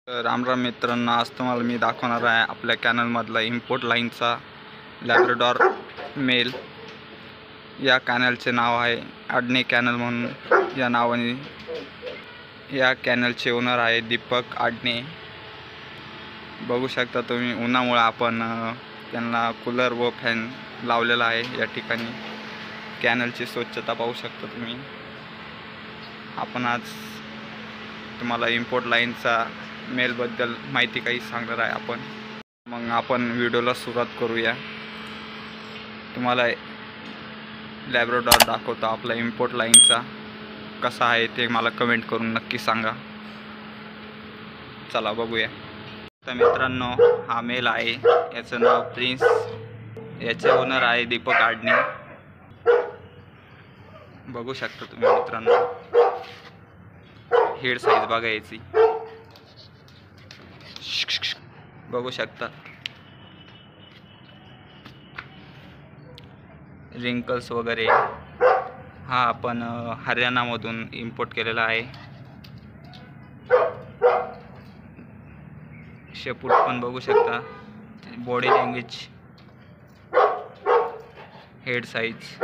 राम राम मित्रांनो, आज तुम्हाला मी दाखवणार आहे आपल्या कॅनलमधला इम्पोर्ट लाईनचा लॅब्राडॉर मेल। या कॅनलचे नाव आहे आडणे कॅनल म्हणून या नावाने। या कॅनलचे ओनर आहे दीपक आडणे। बघू शकता तुम्ही, उन्हामुळे आपण त्यांना कूलर व फॅन लावलेला आहे। या ठिकाणी कॅनलची स्वच्छता पाहू शकता तुम्ही। आपण आज तुम्हाला इम्पोर्ट लाईनचा मेलबद्दल माहिती काही सांगणार आहे। मग आपण व्हिडिओला सुरुवात करूया। तुम्हाला लॅब्राडॉर दाखवतो आपला इम्पोर्ट लाईनचा कसा आहे ते मला कमेंट करून नक्की सांगा। चला बघूया। तर मित्रांनो, हा मेल आहे, याचं नाव प्रिन्स, याचे ओनर आहे दीपक आडणे। बघू शकता तुम्ही मित्रांनो, हेड साईज बघा याची, बघू शकता। रिंकल्स वगैरे हा आपण हरियाणामधून इम्पोर्ट केलेला आहे। शेपूट पण बघू शकता, body language, head size,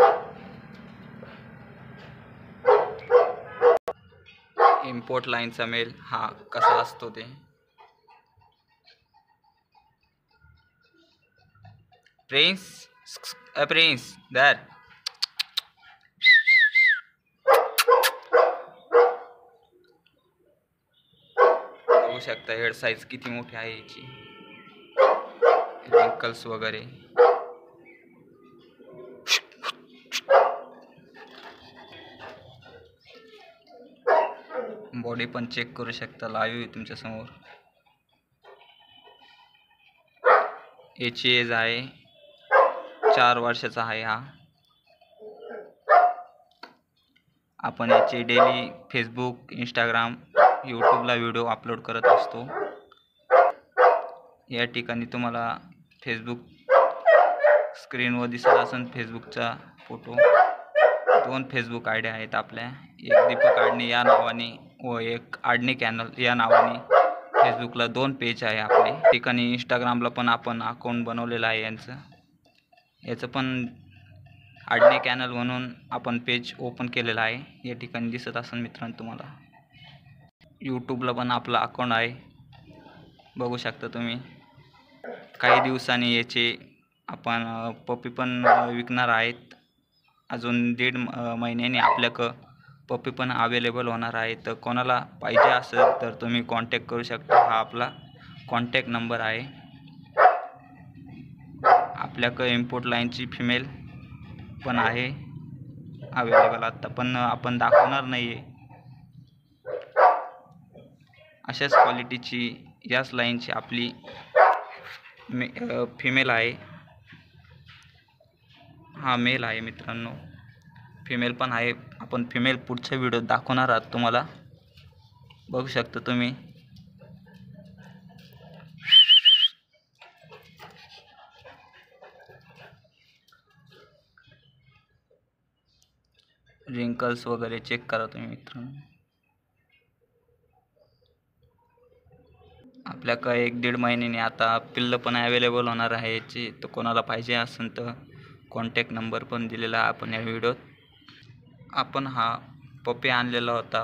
import लाईनचा मेल हा कसा असतो ते। प्रिन्स, प्रिन्स दर, बघू शकता हेड साईज किती मोठी आहे याची, रिंकल्स वगैरे। बॉडी पण चेक करू शकता, लाईव्ह आहे तुमच्या समोर। याची एज आहे 4 वर्षाचा आहे हा। आपण याची डेली फेसबुक, इंस्टाग्राम, यूट्यूबला व्हिडिओ अपलोड करत असतो। या ठिकाणी तुम्हाला फेसबुक स्क्रीनवर दिसत असेल फेसबुकचा फोटो। 2 फेसबुक आयडी आहेत आपल्या, एक दीपक आडणे या नावाने व एक आडणे कॅनल या नावाने। फेसबुकला 2 पेज आहे आपले। ठिकाणी इंस्टाग्रामला पण आपण अकाउंट बनवलेलं आहे याचं पण आडणे कॅनल म्हणून आपण पेज ओपन केलेला आहे। या ठिकाणी दिसत असेल मित्रांनो तुम्हाला। यूट्यूबला पण आपला अकाउंट आहे, बघू शकता तुम्ही। काही दिवसांनी याचे आपण पप्पी पण विकणार आहेत। अजून 1.5 महिन्याने आपल्याकडं पप्पी पण अवेलेबल होणार आहे। तर कोणाला पाहिजे असेल तर तुम्ही कॉन्टॅक्ट करू शकता। हा आपला कॉन्टॅक्ट नंबर आहे। आपल्याकडं इम्पोर्ट लाईनची फिमेल पण आहे अवेलेबल, आता पण आपण दाखवणार नाही आहे। अशाच क्वालिटीची याच लाईनची आपली फिमेल आहे। हा मेल आहे मित्रांनो, फिमेल पण आहे। आपण फिमेल पुढच्या व्हिडिओत दाखवणार आहात तुम्हाला, बघू शकता तुम्ही। रिंकल्स वगैरे चेक करा तुम्ही मित्रांनो। आपल्याकडं 1-1.5 महिन्याने आता पिल्लं पण अवेलेबल होणार आहे याची। तर कोणाला पाहिजे असेल तर कॉन्टॅक्ट नंबर पण दिलेला आहे आपण या व्हिडिओत। आपण हा पप्पी आणलेला होता,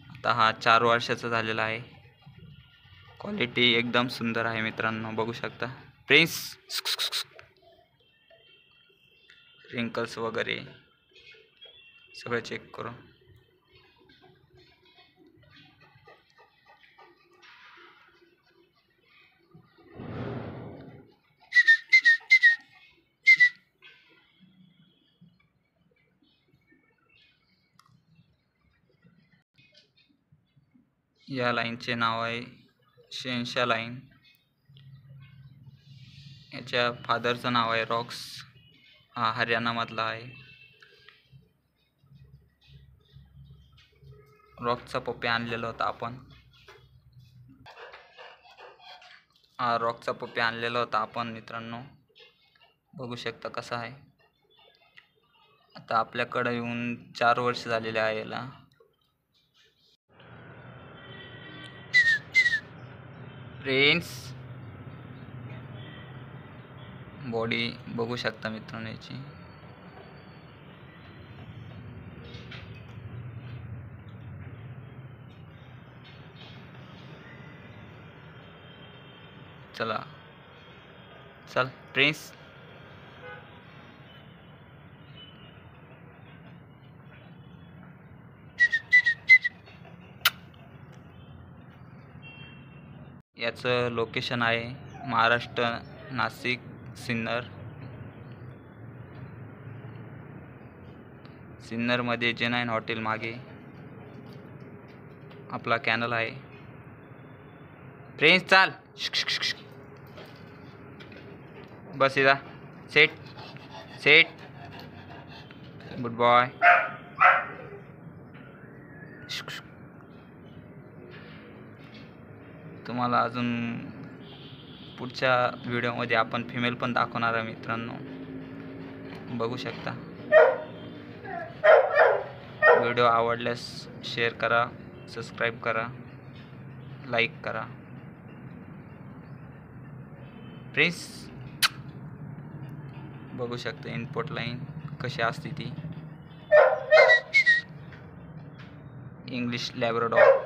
आता हा 4 वर्षाचा झालेला आहे। क्वालिटी एकदम सुंदर आहे मित्रांनो, बघू शकता। प्रिन्स, रिंकल्स वगैरे सगळं चेक करू। या लाईनचे नाव आहे शेनशा लाईन। याच्या फादरचं नाव आहे रॉक्स, हा हरियाणामधला आहे। रॉकचा पप्पी आणलेला होता आपण, हा रॉकचा पप्पी आणलेला होता आपण मित्रांनो, बघू शकता कसा आहे। आता आपल्याकडे येऊन 4 वर्ष झालेले आहे याला। प्रिन्स बॉडी बघू शकता मित्रांनो याची. चला चल प्रिन्स. याचं लोकेशन आहे महाराष्ट्र, नाशिक, सिन्नर. सिन्नरमध्ये J9 हॉटेल मागे आपला कॅनल आहे. प्रिन्स चाल. बस इधर. Set set. Good boy. तुम्हाला अजून पुढच्या व्हिडिओमध्ये आपण फिमेल पण दाखवणार आहे मित्रांनो, बघू शकता. व्हिडिओ आवडल्यास शेअर करा, सबस्क्राईब करा, लाईक करा. प्रिन्स बघू शकता इनपुट लाईन कशी असते ती. English Labrador.